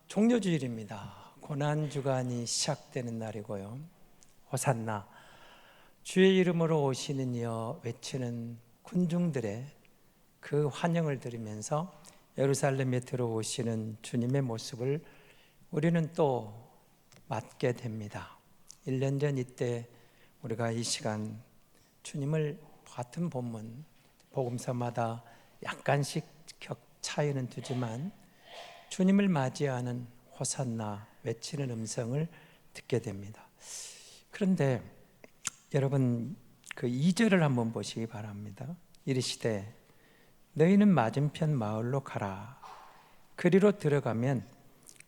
종료주일입니다. 고난주간이 시작되는 날이고요. 호산나, 주의 이름으로 오시는 이여 외치는 군중들의 그 환영을 들으면서 예루살렘에 들어오시는 주님의 모습을 우리는 또 맞게 됩니다. 1년 전 이때 우리가 이 시간 주님을 같은 본문 복음서마다 약간씩 격 차이는 두지만 주님을 맞이하는 호산나 외치는 음성을 듣게 됩니다. 그런데 여러분 그 2절을 한번 보시기 바랍니다. 이르시되 너희는 맞은편 마을로 가라. 그리로 들어가면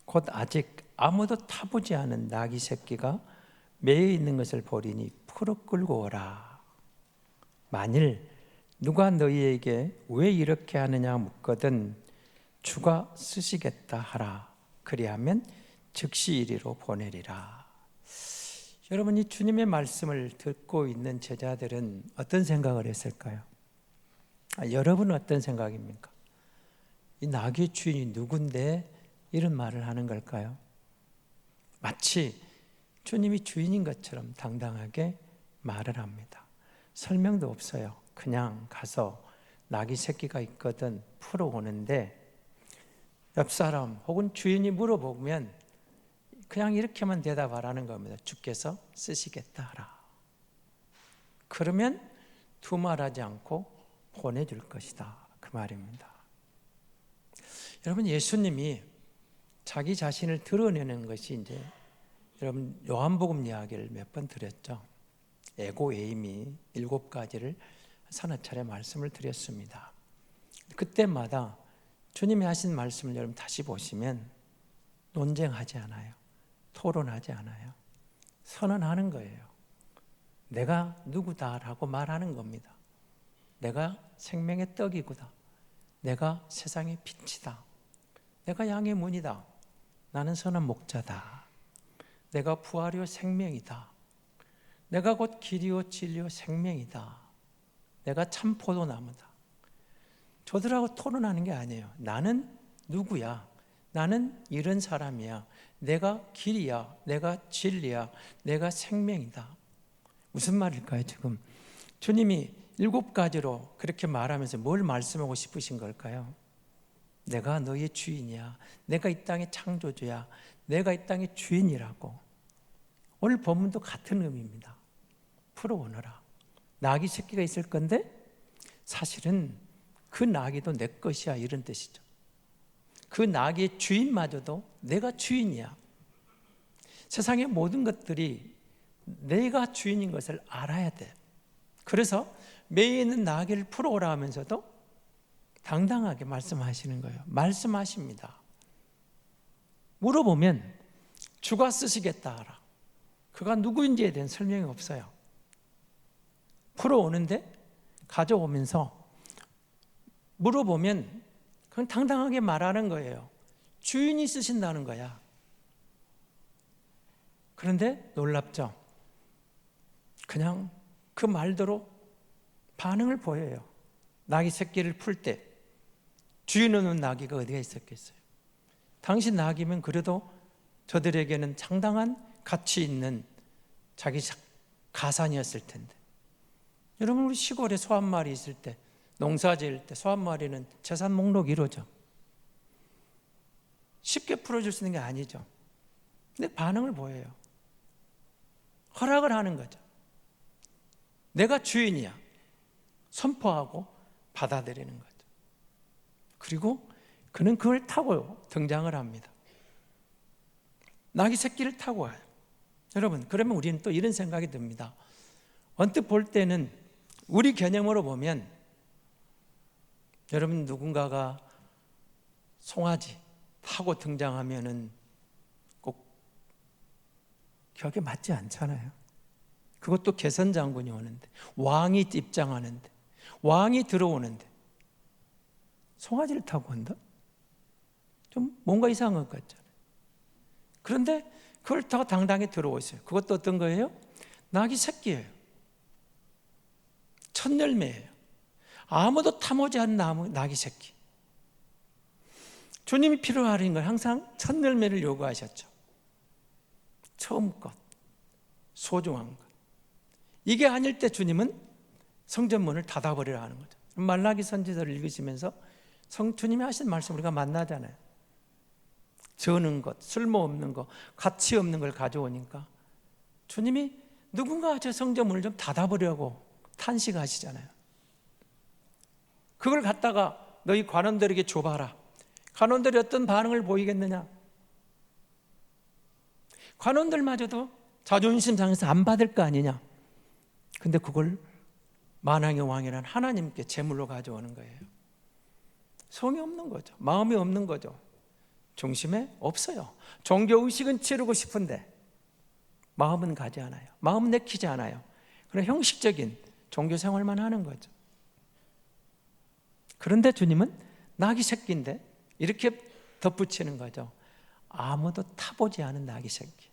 곧 아직 아무도 타보지 않은 나귀 새끼가 매여 있는 것을 보리니 풀어 끌고 오라. 만일 누가 너희에게 왜 이렇게 하느냐 묻거든 주가 쓰시겠다 하라. 그리하면 즉시 이리로 보내리라. 여러분, 이 주님의 말씀을 듣고 있는 제자들은 어떤 생각을 했을까요? 여러분은 어떤 생각입니까? 이 나귀의 주인이 누군데 이런 말을 하는 걸까요? 마치 주님이 주인인 것처럼 당당하게 말을 합니다. 설명도 없어요. 그냥 가서 나귀 새끼가 있거든 풀어오는데 옆 사람 혹은 주인이 물어보면 그냥 이렇게만 대답하라는 겁니다. 주께서 쓰시겠다 하라. 그러면 두말하지 않고 보내줄 것이다. 그 말입니다. 여러분, 예수님이 자기 자신을 드러내는 것이 이제 여러분 요한복음 이야기를 몇 번 드렸죠. 에고 에이미 7가지를 서너 차례 말씀을 드렸습니다. 그때마다 주님이 하신 말씀을 여러분 다시 보시면 논쟁하지 않아요. 토론하지 않아요. 선언하는 거예요. 내가 누구다라고 말하는 겁니다. 내가 생명의 떡이구나. 내가 세상의 빛이다. 내가 양의 문이다. 나는 선한 목자다. 내가 부활이요 생명이다. 내가 곧 길이요 진리요 생명이다. 내가 참 포도나무다. 저들하고 토론하는 게 아니에요. 나는 누구야? 나는 이런 사람이야. 내가 길이야. 내가 진리야. 내가 생명이다. 무슨 말일까요, 지금? 주님이 7가지로 그렇게 말하면서 뭘 말씀하고 싶으신 걸까요? 내가 너의 주인이야. 내가 이 땅의 창조주야. 내가 이 땅의 주인이라고. 오늘 본문도 같은 의미입니다. 풀어오너라. 나귀 새끼가 있을 건데 사실은 그 나귀도 내 것이야, 이런 뜻이죠. 그 나귀의 주인마저도 내가 주인이야. 세상의 모든 것들이 내가 주인인 것을 알아야 돼. 그래서 매에 있는 나귀를 풀어오라 하면서도 당당하게 말씀하시는 거예요. 말씀하십니다. 물어보면 주가 쓰시겠다 하라. 그가 누구인지에 대한 설명이 없어요. 풀어오는데 가져오면서 물어보면 그냥 당당하게 말하는 거예요. 주인이 쓰신다는 거야. 그런데 놀랍죠? 그냥 그 말대로 반응을 보여요. 나귀 새끼를 풀 때 주인 없는 나귀가 어디가 있었겠어요? 당시 나귀면 그래도 저들에게는 상당한 가치 있는 자기 가산이었을 텐데. 여러분, 우리 시골에 소 한 마리 있을 때, 농사 지을 때 소 한 마리는 재산 목록 1호죠. 쉽게 풀어줄 수 있는 게 아니죠. 근데 반응을 보여요. 허락을 하는 거죠. 내가 주인이야. 선포하고 받아들이는 거죠. 그리고 그는 그걸 타고 등장을 합니다. 나귀 새끼를 타고 와요. 여러분, 그러면 우리는 또 이런 생각이 듭니다. 언뜻 볼 때는 우리 개념으로 보면 여러분 누군가가 송아지 타고 등장하면은 꼭 격에 맞지 않잖아요. 그것도 개선 장군이 오는데, 왕이 입장하는데, 왕이 들어오는데 송아지를 타고 온다? 좀 뭔가 이상한 것 같잖아요. 그런데 그걸 타고 당당히 들어오세요. 그것도 어떤 거예요? 나귀 새끼예요. 첫 열매예요. 아무도 탐오지 않는 나귀 새끼. 주님이 필요하신 건 항상 첫 열매를 요구하셨죠. 처음 것, 소중한 것. 이게 아닐 때 주님은 성전 문을 닫아버리라 하는 거죠. 말라기 선지서를 읽으시면서 주님이 하신 말씀 우리가 만나잖아요. 저는 것, 쓸모없는 것, 가치 없는 걸 가져오니까 주님이 누군가 저 성전 문을 좀 닫아버리라고 탄식하시잖아요. 그걸 갖다가 너희 관원들에게 줘봐라. 관원들이 어떤 반응을 보이겠느냐? 관원들마저도 자존심 상해서 안 받을 거 아니냐? 근데 그걸 만왕의 왕이란 하나님께 제물로 가져오는 거예요. 성이 없는 거죠. 마음이 없는 거죠. 중심에 없어요. 종교의식은 치르고 싶은데 마음은 가지 않아요. 마음은 내키지 않아요. 그런 형식적인 종교 생활만 하는 거죠. 그런데 주님은 나귀 새끼인데 이렇게 덧붙이는 거죠. 아무도 타보지 않은 나귀 새끼.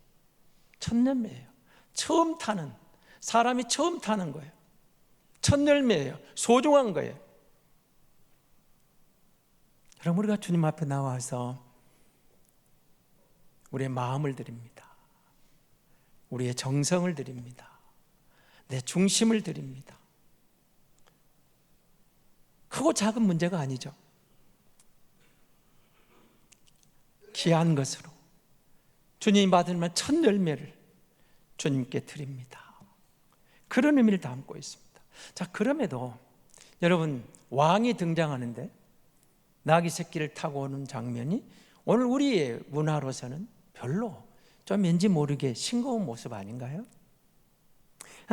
첫 열매예요. 처음 타는, 사람이 처음 타는 거예요. 첫 열매예요. 소중한 거예요. 그럼 우리가 주님 앞에 나와서 우리의 마음을 드립니다. 우리의 정성을 드립니다. 내 중심을 드립니다. 크고 작은 문제가 아니죠. 귀한 것으로 주님이 받으면 첫 열매를 주님께 드립니다. 그런 의미를 담고 있습니다. 자, 그럼에도 여러분, 왕이 등장하는데 나귀 새끼를 타고 오는 장면이 오늘 우리의 문화로서는 별로 좀 왠지 모르게 싱거운 모습 아닌가요?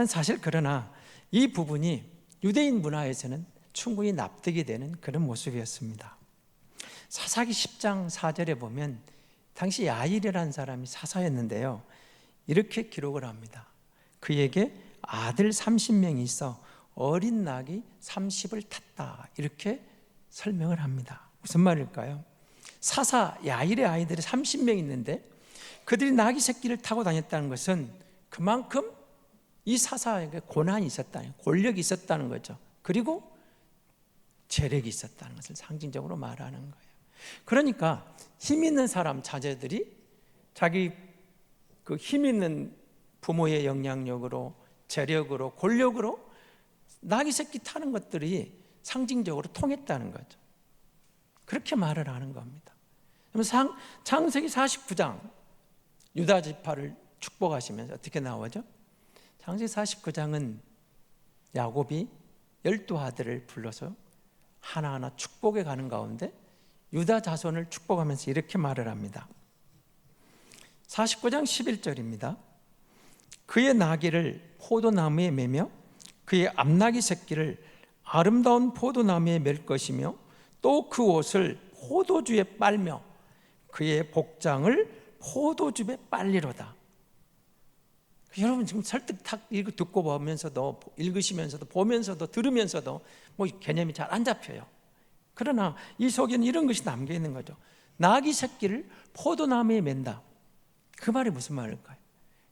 사실 그러나 이 부분이 유대인 문화에서는 충분히 납득이 되는 그런 모습이었습니다. 사사기 10장 4절에 보면 당시 야일이라는 사람이 사사였는데요, 이렇게 기록을 합니다. 그에게 아들 30명이 있어 어린 낙이 30을 탔다, 이렇게 설명을 합니다. 무슨 말일까요? 사사 야일의 아이들이 30명 있는데 그들이 나귀 새끼를 타고 다녔다는 것은 그만큼 이 사사에게 고난이 있었다는, 권력이 있었다는 거죠. 그리고 재력이 있었다는 것을 상징적으로 말하는 거예요. 그러니까 힘 있는 사람 자제들이 자기 그 힘 있는 부모의 영향력으로, 재력으로, 권력으로 나귀 새끼 타는 것들이 상징적으로 통했다는 거죠. 그렇게 말을 하는 겁니다. 창세기 49장 유다 지파를 축복하시면서 어떻게 나오죠? 창세기 49장은 야곱이 12아들을 불러서 하나하나 축복해 가는 가운데 유다 자손을 축복하면서 이렇게 말을 합니다. 49장 11절입니다. 그의 나귀를 포도나무에 매며 그의 암나귀 새끼를 아름다운 포도나무에 맬 것이며 또 그 옷을 포도주에 빨며 그의 복장을 포도주에 빨리로다. 여러분 지금 설득 탁 이거 듣고 보면서도, 읽으시면서도, 보면서도, 들으면서도 뭐 개념이 잘 안 잡혀요. 그러나 이 속에는 이런 것이 담겨 있는 거죠. 나귀 새끼를 포도나무에 맨다. 그 말이 무슨 말일까요?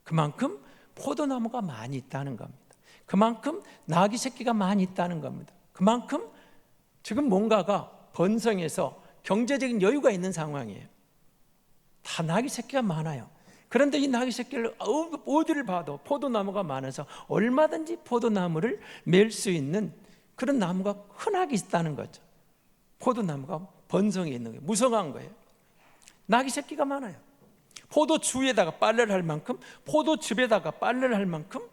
그만큼 포도나무가 많이 있다는 겁니다. 그만큼 나귀 새끼가 많이 있다는 겁니다. 그만큼 지금 뭔가가 번성해서 경제적인 여유가 있는 상황이에요. 다 나귀 새끼가 많아요. 그런데 이 나귀 새끼를 어디를 봐도 포도나무가 많아서 얼마든지 포도나무를 맬 수 있는 그런 나무가 흔하게 있다는 거죠. 포도나무가 번성해 있는 거예요. 무성한 거예요. 나귀 새끼가 많아요. 포도주에다가 빨래를 할 만큼, 포도즙에다가 빨래를 할 만큼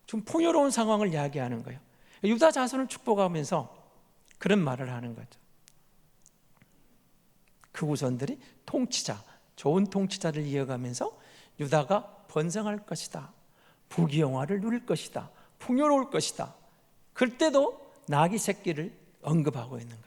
좀 풍요로운 상황을 이야기하는 거예요. 유다 자손을 축복하면서 그런 말을 하는 거죠. 그 후손들이 통치자, 좋은 통치자를 이어가면서 유다가 번성할 것이다, 부귀영화를 누릴 것이다, 풍요로울 것이다. 그때도 나귀 새끼를 언급하고 있는 거예요.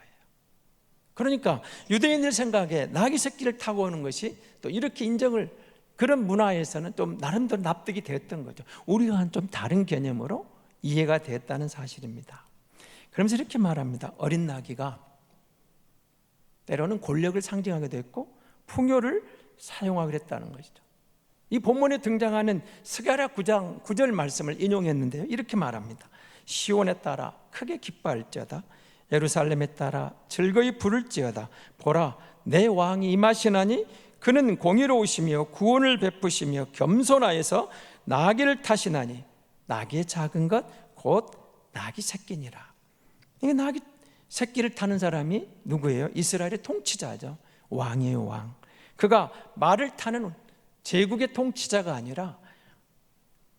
그러니까 유대인들 생각에 나귀 새끼를 타고 오는 것이 또 이렇게 인정을, 그런 문화에서는 좀 나름대로 납득이 됐던 거죠. 우리와는 좀 다른 개념으로 이해가 됐다는 사실입니다. 그러면서 이렇게 말합니다. 어린 나귀가 때로는 권력을 상징하기도 했고 풍요를 사용하기도 했다는 것이죠. 이 본문에 등장하는 스가랴 9장 9절 말씀을 인용했는데요, 이렇게 말합니다. 시온에 따라 크게 기뻐할지어다, 예루살렘에 따라 즐거이 부를지어다. 보라, 내 왕이 임하시나니 그는 공의로우시며 구원을 베푸시며 겸손하여서 나귀를 타시나니 나귀의 작은 것 곧 나귀 새끼니라. 이게 나귀 새끼를 타는 사람이 누구예요? 이스라엘의 통치자죠. 왕이에요, 왕. 그가 말을 타는 제국의 통치자가 아니라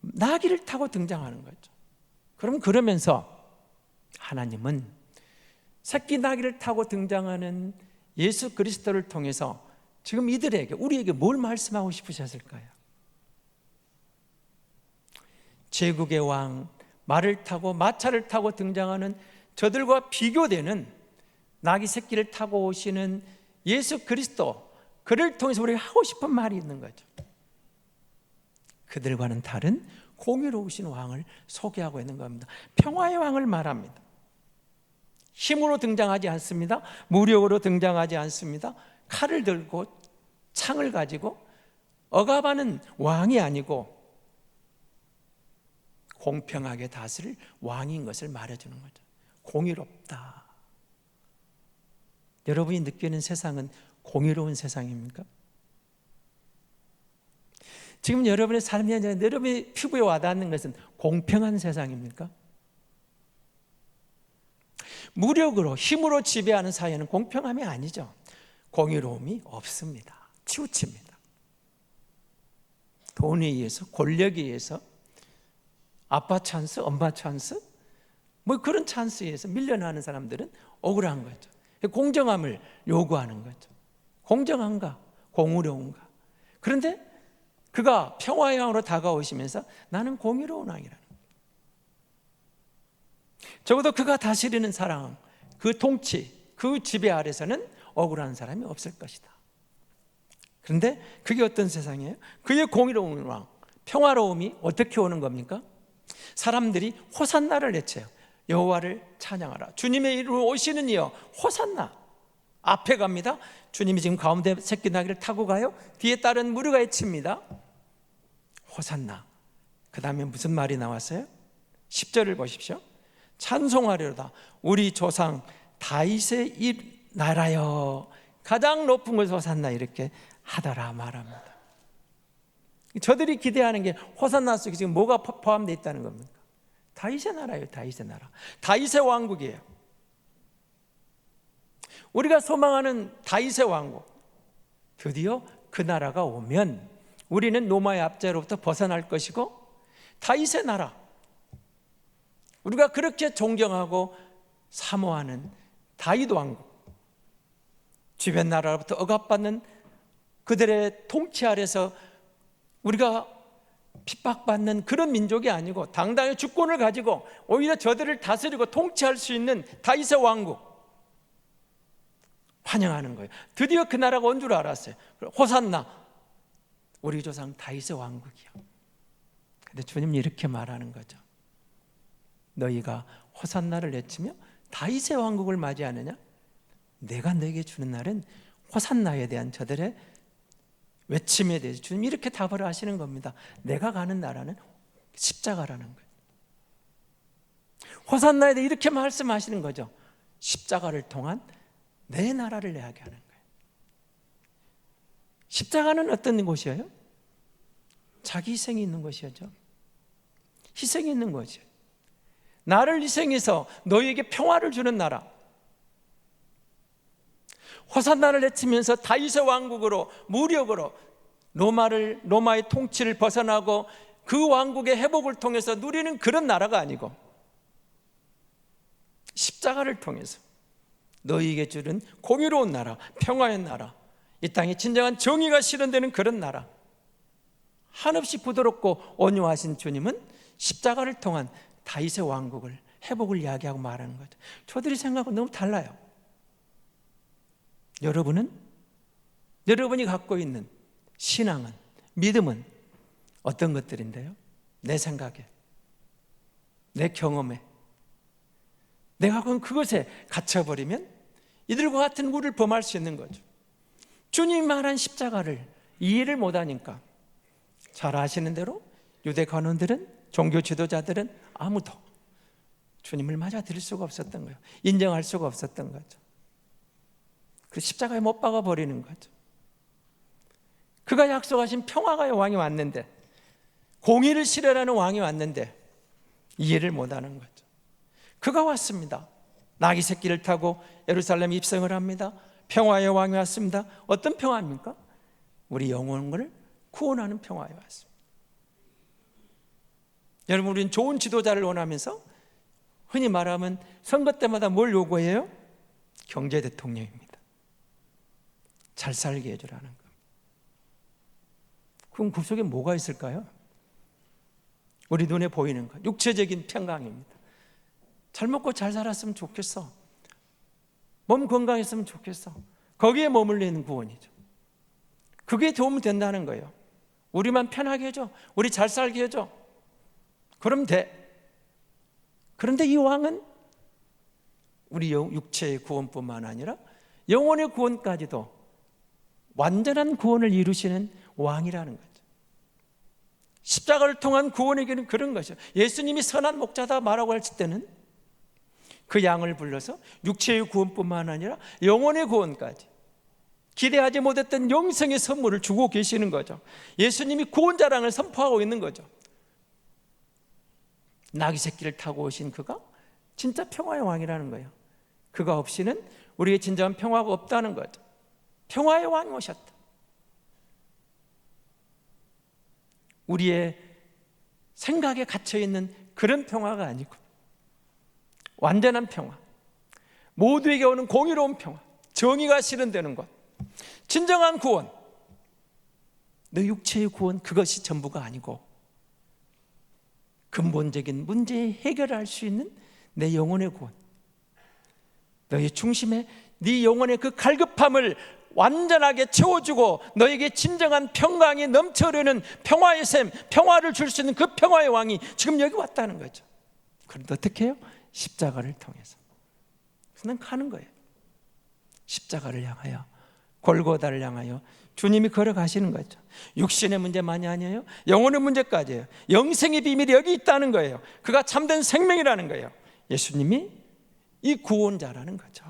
나귀를 타고 등장하는 거죠. 그러면서 하나님은 새끼 나귀를 타고 등장하는 예수 그리스도를 통해서 지금 이들에게, 우리에게 뭘 말씀하고 싶으셨을까요? 제국의 왕, 말을 타고 마차를 타고 등장하는 저들과 비교되는 나귀 새끼를 타고 오시는 예수 그리스도, 그를 통해서 우리가 하고 싶은 말이 있는 거죠. 그들과는 다른 공의로우신 왕을 소개하고 있는 겁니다. 평화의 왕을 말합니다. 힘으로 등장하지 않습니다. 무력으로 등장하지 않습니다. 칼을 들고 창을 가지고 억압하는 왕이 아니고 공평하게 다스릴 왕인 것을 말해주는 거죠. 공의롭다. 여러분이 느끼는 세상은 공의로운 세상입니까? 지금 여러분의 삶이 아니라 여러분의 피부에 와닿는 것은 공평한 세상입니까? 무력으로, 힘으로 지배하는 사회는 공평함이 아니죠. 공의로움이 없습니다. 치우칩니다. 돈에 의해서, 권력에 의해서, 아빠 찬스, 엄마 찬스, 뭐 그런 찬스에 의해서 밀려나는 사람들은 억울한 거죠. 공정함을 요구하는 거죠. 공정한가? 공의로운가? 그런데 그가 평화의 왕으로 다가오시면서 나는 공의로운 왕이라는 거예요. 적어도 그가 다스리는 사랑, 그 통치, 그 지배 아래서는 억울한 사람이 없을 것이다. 그런데 그게 어떤 세상이에요? 그의 공의로운 왕, 평화로움이 어떻게 오는 겁니까? 사람들이 호산나를 외쳐요. 여호와를 찬양하라. 주님의 이름으로 오시는 이여 호산나. 앞에 갑니다. 주님이 지금 가운데 새끼 나귀를 타고 가요. 뒤에 따른 무리가 외칩니다. 호산나. 그 다음에 무슨 말이 나왔어요? 10절을 보십시오. 찬송하리로다. 우리 조상 다윗의 이 나라여 가장 높은 곳 호산나 이렇게 하더라 말합니다. 저들이 기대하는 게 호산나 속에 지금 뭐가 포함되어 있다는 겁니까? 다윗의 나라예요. 다윗의 나라. 다윗의 왕국이에요. 우리가 소망하는 다윗의 왕국, 드디어 그 나라가 오면 우리는 로마의 압제로부터 벗어날 것이고 다윗의 나라, 우리가 그렇게 존경하고 사모하는 다윗 왕국, 주변 나라로부터 억압받는 그들의 통치 아래서 우리가 핍박받는 그런 민족이 아니고 당당히 주권을 가지고 오히려 저들을 다스리고 통치할 수 있는 다윗의 왕국 환영하는 거예요. 드디어 그 나라가 온 줄 알았어요. 호산나, 우리 조상 다윗의 왕국이요. 근데 주님이 이렇게 말하는 거죠. 너희가 호산나를 외치며 다윗의 왕국을 맞이하느냐? 내가 너에게 주는 날은 호산나에 대한 저들의 외침에 대해서 주님이 이렇게 답을 하시는 겁니다. 내가 가는 나라는 십자가라는 거예요. 호산나에 대해 이렇게 말씀하시는 거죠. 십자가를 통한 내 나라를 내게 하는 거예요. 십자가는 어떤 곳이에요? 자기 희생이 있는 것이죠. 희생이 있는 것이에요. 나를 희생해서 너희에게 평화를 주는 나라. 호산나를 외치면서 다윗의 왕국으로 무력으로 로마의 통치를 벗어나고 그 왕국의 회복을 통해서 누리는 그런 나라가 아니고 십자가를 통해서 너희에게 주는 공의로운 나라, 평화의 나라, 이 땅에 진정한 정의가 실현되는 그런 나라, 한없이 부드럽고 온유하신 주님은 십자가를 통한 다윗의 왕국을 회복을 이야기하고 말하는 거죠. 저들이 생각하고 너무 달라요. 여러분이 갖고 있는 신앙은, 믿음은 어떤 것들인데요? 내 생각에, 내 경험에, 내가 그것에 갇혀버리면 이들과 같은 우를 범할 수 있는 거죠. 주님이 말한 십자가를 이해를 못하니까 잘 아시는 대로 유대 관원들은, 종교 지도자들은 아무도 주님을 맞아들일 수가 없었던 거예요. 인정할 수가 없었던 거죠. 그래서 십자가에 못 박아 버리는 거죠. 그가 약속하신 평화의 왕이 왔는데, 공의를 실현하는 왕이 왔는데 이해를 못하는 거죠. 그가 왔습니다. 나귀 새끼를 타고 예루살렘 입성을 합니다. 평화의 왕이 왔습니다. 어떤 평화입니까? 우리 영혼을 구원하는 평화에 왔습니다. 여러분, 우리는 좋은 지도자를 원하면서 흔히 말하면 선거 때마다 뭘 요구해요? 경제 대통령입니다. 잘 살게 해주라는 거. 그럼 그 속에 뭐가 있을까요? 우리 눈에 보이는 것, 육체적인 평강입니다. 잘 먹고 잘 살았으면 좋겠어. 몸 건강했으면 좋겠어. 거기에 머물러 있는 구원이죠. 그게 도움이 된다는 거예요. 우리만 편하게 해줘. 우리 잘 살게 해줘. 그럼 돼. 그런데 이 왕은 우리 육체의 구원뿐만 아니라 영혼의 구원까지도 완전한 구원을 이루시는 왕이라는 거죠. 십자가를 통한 구원에게는 그런 것이죠. 예수님이 선한 목자다 말하고 할 때는 그 양을 불러서 육체의 구원뿐만 아니라 영혼의 구원까지 기대하지 못했던 영생의 선물을 주고 계시는 거죠. 예수님이 구원자랑을 선포하고 있는 거죠. 나귀 새끼를 타고 오신 그가 진짜 평화의 왕이라는 거예요. 그가 없이는 우리의 진정한 평화가 없다는 거죠. 평화의 왕이 오셨다. 우리의 생각에 갇혀있는 그런 평화가 아니고 완전한 평화, 모두에게 오는 공의로운 평화, 정의가 실현되는 것, 진정한 구원, 너 육체의 구원, 그것이 전부가 아니고 근본적인 문제 해결할 수 있는 내 영혼의 구원, 너의 중심에 네 영혼의 그 갈급함을 완전하게 채워주고 너에게 진정한 평강이 넘쳐흐르는 평화의 샘, 평화를 줄 수 있는 그 평화의 왕이 지금 여기 왔다는 거죠. 그런데 어떻게 해요? 십자가를 통해서. 그냥 가는 거예요. 십자가를 향하여, 골고다를 향하여 주님이 걸어가시는 거죠. 육신의 문제만이 아니에요. 영혼의 문제까지예요. 영생의 비밀이 여기 있다는 거예요. 그가 참된 생명이라는 거예요. 예수님이 이 구원자라는 거죠.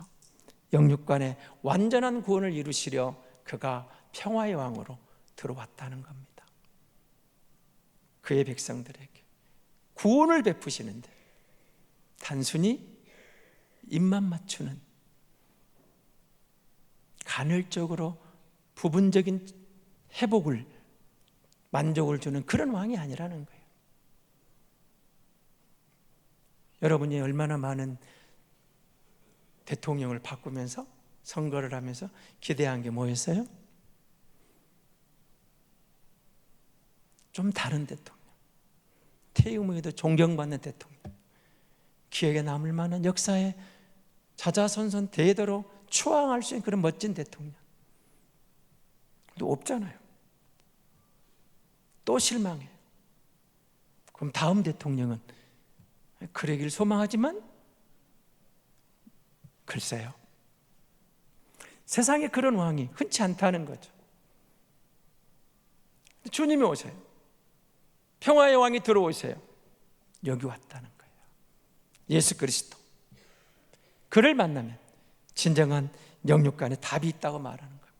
영육간의 완전한 구원을 이루시려 그가 평화의 왕으로 들어왔다는 겁니다. 그의 백성들에게 구원을 베푸시는데 단순히 입만 맞추는, 간헐적으로 부분적인 회복을, 만족을 주는 그런 왕이 아니라는 거예요. 여러분이 얼마나 많은 대통령을 바꾸면서 선거를 하면서 기대한 게 뭐였어요? 좀 다른 대통령, 퇴임 후에도 존경받는 대통령, 기억에 남을 만한 역사에 자자손손 대대로 추앙할 수 있는 그런 멋진 대통령. 또 없잖아요. 또 실망해요. 그럼 다음 대통령은 그러길 소망하지만 글쎄요, 세상에 그런 왕이 흔치 않다는 거죠. 주님이 오세요. 평화의 왕이 들어오세요. 여기 왔다는 거예요. 예수 그리스도. 그를 만나면 진정한 영육간에 답이 있다고 말하는 거예요.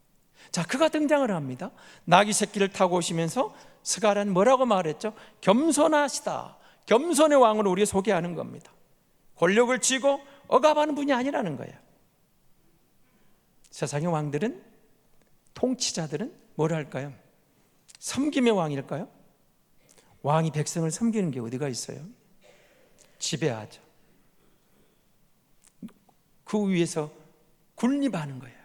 자, 그가 등장을 합니다. 나귀 새끼를 타고 오시면서 스가랴는 뭐라고 말했죠? 겸손하시다. 겸손의 왕으로 우리가 소개하는 겁니다. 권력을 쥐고 억압하는 분이 아니라는 거예요. 세상의 왕들은, 통치자들은 뭘 할까요? 섬김의 왕일까요? 왕이 백성을 섬기는 게 어디가 있어요? 지배하죠. 그 위에서 군림하는 거예요.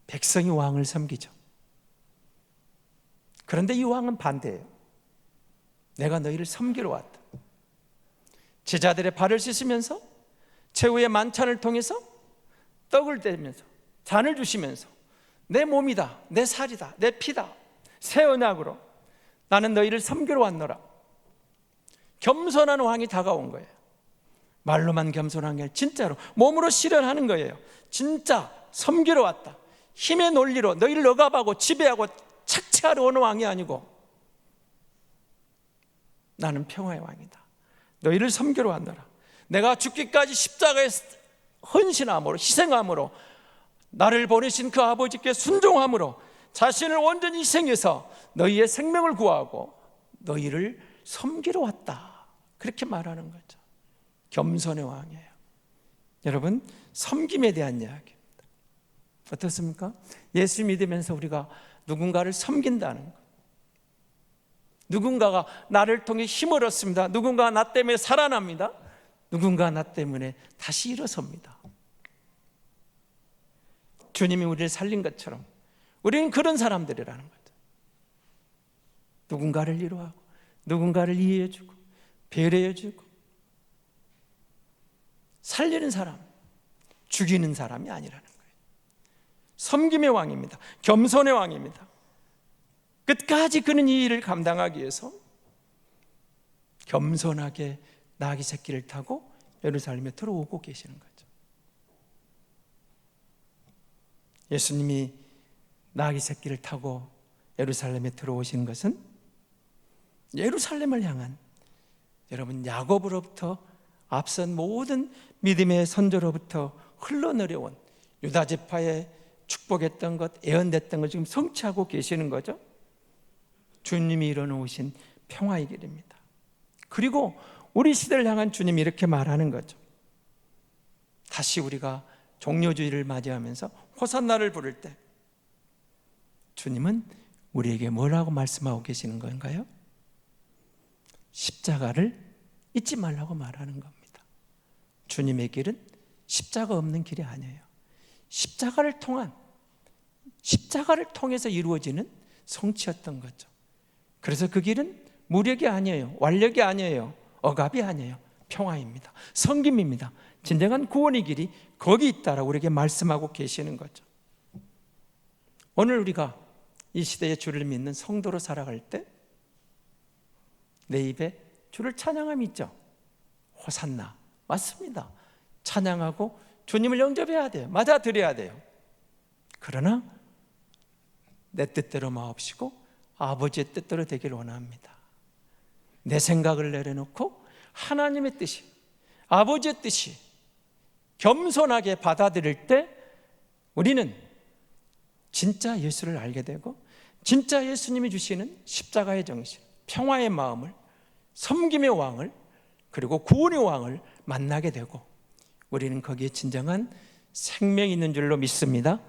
백성이 왕을 섬기죠. 그런데 이 왕은 반대예요. 내가 너희를 섬기러 왔다. 제자들의 발을 씻으면서 최후의 만찬을 통해서 떡을 떼면서 잔을 주시면서 내 몸이다, 내 살이다, 내 피다, 새 언약으로 나는 너희를 섬기러 왔노라. 겸손한 왕이 다가온 거예요. 말로만 겸손한 게 아니라 진짜로 몸으로 실현하는 거예요. 진짜 섬기러 왔다. 힘의 논리로 너희를 억압하고 지배하고 착취하러 오는 왕이 아니고 나는 평화의 왕이다. 너희를 섬기러 왔노라. 내가 죽기까지 십자가에 헌신함으로, 희생함으로 나를 보내신 그 아버지께 순종함으로 자신을 온전히 희생해서 너희의 생명을 구하고 너희를 섬기러 왔다. 그렇게 말하는 거죠. 겸손의 왕이에요. 여러분, 섬김에 대한 이야기입니다. 어떻습니까? 예수 믿으면서 우리가 누군가를 섬긴다는 것, 누군가가 나를 통해 힘을 얻습니다. 누군가가 나 때문에 살아납니다. 누군가 나 때문에 다시 일어섭니다. 주님이 우리를 살린 것처럼 우리는 그런 사람들이라는 거죠. 누군가를 위로하고 누군가를 이해해주고 배려해주고 살리는 사람, 죽이는 사람이 아니라는 거예요. 섬김의 왕입니다. 겸손의 왕입니다. 끝까지 그는 이 일을 감당하기 위해서 겸손하게 나귀 새끼를 타고 예루살렘에 들어오고 계시는 거죠. 예수님이 나귀 새끼를 타고 예루살렘에 들어오신 것은 예루살렘을 향한 여러분 야곱으로부터 앞선 모든 믿음의 선조로부터 흘러내려온 유다 지파의 축복했던 것, 예언됐던 것 지금 성취하고 계시는 거죠. 주님이 이뤄놓으신 평화의 길입니다. 그리고 우리 시대를 향한 주님이 이렇게 말하는 거죠. 다시 우리가 종료주의를 맞이하면서 호산나를 부를 때 주님은 우리에게 뭐라고 말씀하고 계시는 건가요? 십자가를 잊지 말라고 말하는 겁니다. 주님의 길은 십자가 없는 길이 아니에요. 십자가를 통해서 이루어지는 성취였던 거죠. 그래서 그 길은 무력이 아니에요. 완력이 아니에요. 억압이 아니에요. 평화입니다. 섬김입니다. 진정한 구원의 길이 거기 있다라고 우리에게 말씀하고 계시는 거죠. 오늘 우리가 이 시대에 주를 믿는 성도로 살아갈 때 내 입에 주를 찬양함이 있죠. 호산나, 맞습니다. 찬양하고 주님을 영접해야 돼요. 맞아들여야 돼요. 그러나 내 뜻대로 마옵시고 아버지의 뜻대로 되기를 원합니다. 내 생각을 내려놓고 하나님의 뜻이, 아버지의 뜻이 겸손하게 받아들일 때 우리는 진짜 예수를 알게 되고 진짜 예수님이 주시는 십자가의 정신, 평화의 마음을, 섬김의 왕을, 그리고 구원의 왕을 만나게 되고 우리는 거기에 진정한 생명이 있는 줄로 믿습니다.